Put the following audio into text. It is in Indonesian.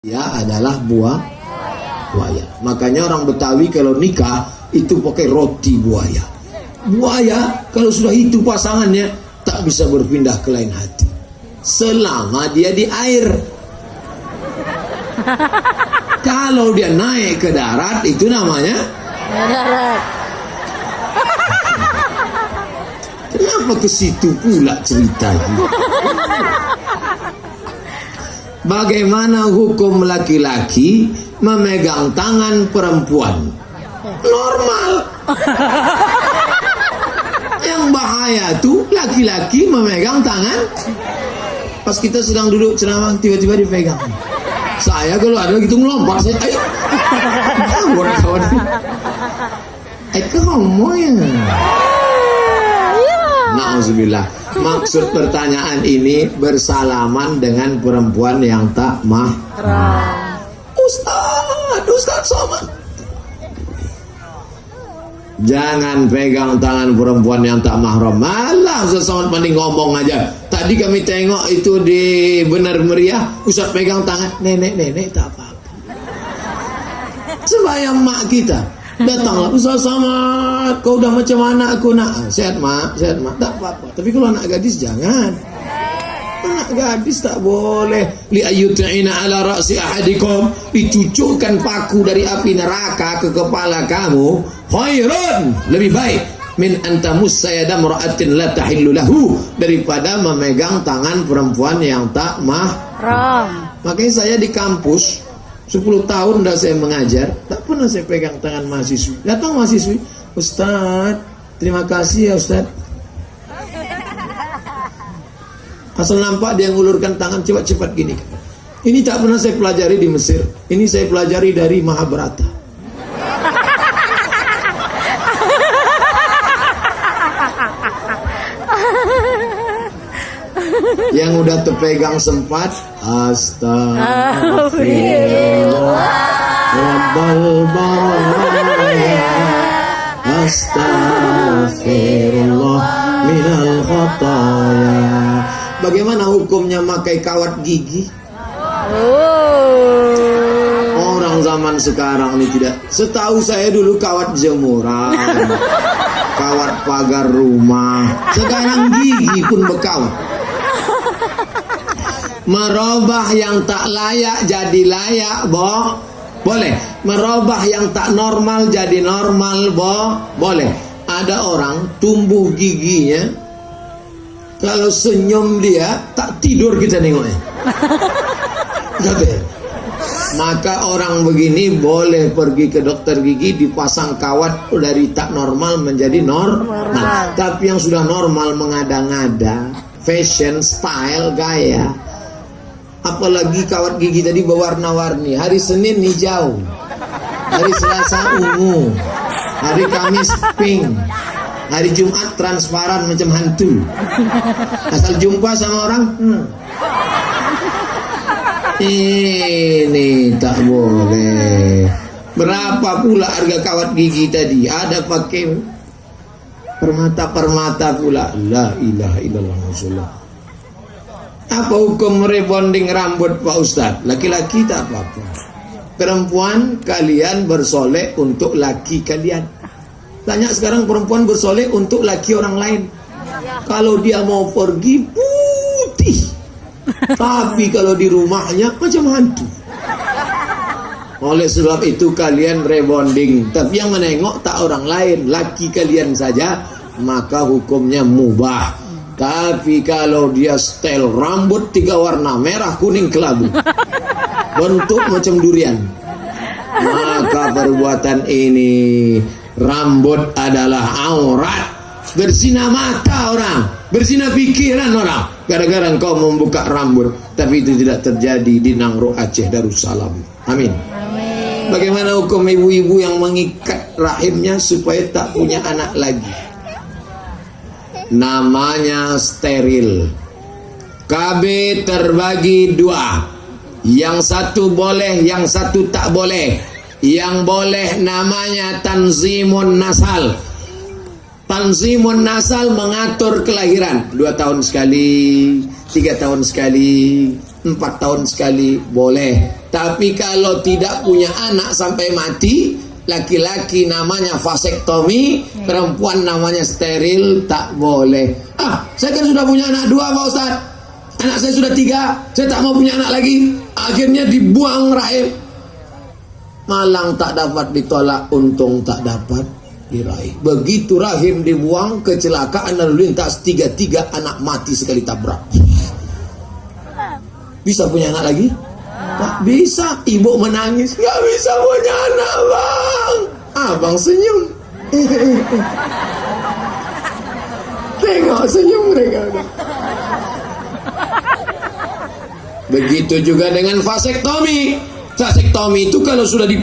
Ya adalah buaya. Makanya orang Betawi kalau nikah itu pakai roti buaya. Buaya kalau sudah itu pasangannya tak bisa berpindah ke lain hati selama dia di air. Kalau dia naik ke darat itu namanya darat. Kenapa ke situ pula ceritanya? Bagaimana hukum laki-laki memegang tangan perempuan? Normal. Yang bahaya tuh laki-laki memegang tangan. Pas kita sedang duduk ceramah tiba-tiba dipegang. Saya kalau ada gitu ngelompat saya, ayo. Kawan-kawan. Kamu ya. Nauzubillah. Maksud pertanyaan ini bersalaman dengan perempuan yang tak mahram. Ustaz Somad, jangan pegang tangan perempuan yang tak mahram. Malah Ustaz Somad mending ngomong aja. Tadi kami tengok itu di Benar Meriah, Ustaz pegang tangan nenek tak apa-apa. Sembahyang mak kita. Datanglah Ustaz Somad, kau udah macam mana aku nak? Sehat mak, tak apa-apa. Tapi kalau anak gadis jangan. Anak gadis tak boleh. Li ayyut'ina ala ra'si ahadikum, dicucukkan paku dari api neraka ke kepala kamu. Khairun, lebih baik min antamus sayadam ra'atin la tahillu lahu, daripada memegang tangan perempuan yang tak mahram. Makanya saya di kampus 10 tahun dah saya mengajar, tak pernah saya pegang tangan mahasiswi. Datang mahasiswi, Ustaz, terima kasih ya Ustaz. Asal nampak dia ngulurkan tangan cepat-cepat gini. Ini tak pernah saya pelajari di Mesir. Ini saya pelajari dari Mahabharata. Yang udah terpegang sempat, astagfirullah rabbal baraya, astagfirullah minal khataya. Bagaimana hukumnya pakai kawat gigi? Orang zaman sekarang ini tidak. Setahu saya dulu kawat jemuran, kawat pagar rumah. Sekarang gigi pun berkawat. Merubah yang tak layak jadi layak, boleh. Merubah yang tak normal jadi normal, boleh. Ada orang tumbuh giginya, kalau senyum dia tak tidur kita nengoknya. Maka orang begini boleh pergi ke dokter gigi, dipasang kawat dari tak normal menjadi normal. Tapi yang sudah normal mengada-ngada, fashion, style, gaya. Apalagi kawat gigi tadi berwarna-warni. Hari Senin hijau, hari Selasa ungu, hari Kamis pink, hari Jumat transparan macam hantu. Asal jumpa sama orang, ini tak boleh. Berapa pula harga kawat gigi tadi? Ada pakai permata-permata pula. La ilaha illallah Rasulullah. Apa hukum rebonding rambut Pak Ustadz? Laki-laki tak apa-apa. Perempuan kalian bersolek untuk laki kalian. Banyak sekarang perempuan bersolek untuk laki orang lain. Kalau dia mau pergi putih, tapi kalau di rumahnya macam hantu. Oleh sebab itu kalian rebonding. Tapi yang menengok tak orang lain, laki kalian saja, maka hukumnya mubah. Tapi kalau dia style rambut 3 warna, merah, kuning, kelabu, bentuk macam durian, maka perbuatan ini, rambut adalah aurat. Berzina mata orang, berzina pikiran orang, gara-gara engkau membuka rambut. Tapi itu tidak terjadi di Nangro Aceh Darussalam. Amin. Bagaimana hukum ibu-ibu yang mengikat rahimnya supaya tak punya anak lagi? Namanya steril. KB terbagi 2. Yang satu boleh, yang satu tak boleh. Yang boleh namanya tanzimun nasal. Tanzimun nasal mengatur kelahiran 2 tahun sekali, 3 tahun sekali. 4 tahun sekali boleh. Tapi kalau tidak punya anak sampai mati, laki-laki namanya vasektomi, perempuan namanya steril, tak boleh. Saya kan sudah punya anak 2 Pak Ustaz, anak saya sudah 3, saya tak mau punya anak lagi. Akhirnya dibuang rahim. Malang tak dapat ditolak, untung tak dapat diraih. Begitu rahim dibuang, kecelakaan lalu lintas, 3 anak mati sekali tabrak. Bisa punya anak lagi? Tak bisa. Ibu menangis, gak bisa punya anak bang. Abang senyum. Tengok senyum mereka. Begitu juga dengan vasektomi. Vasektomi itu kalau sudah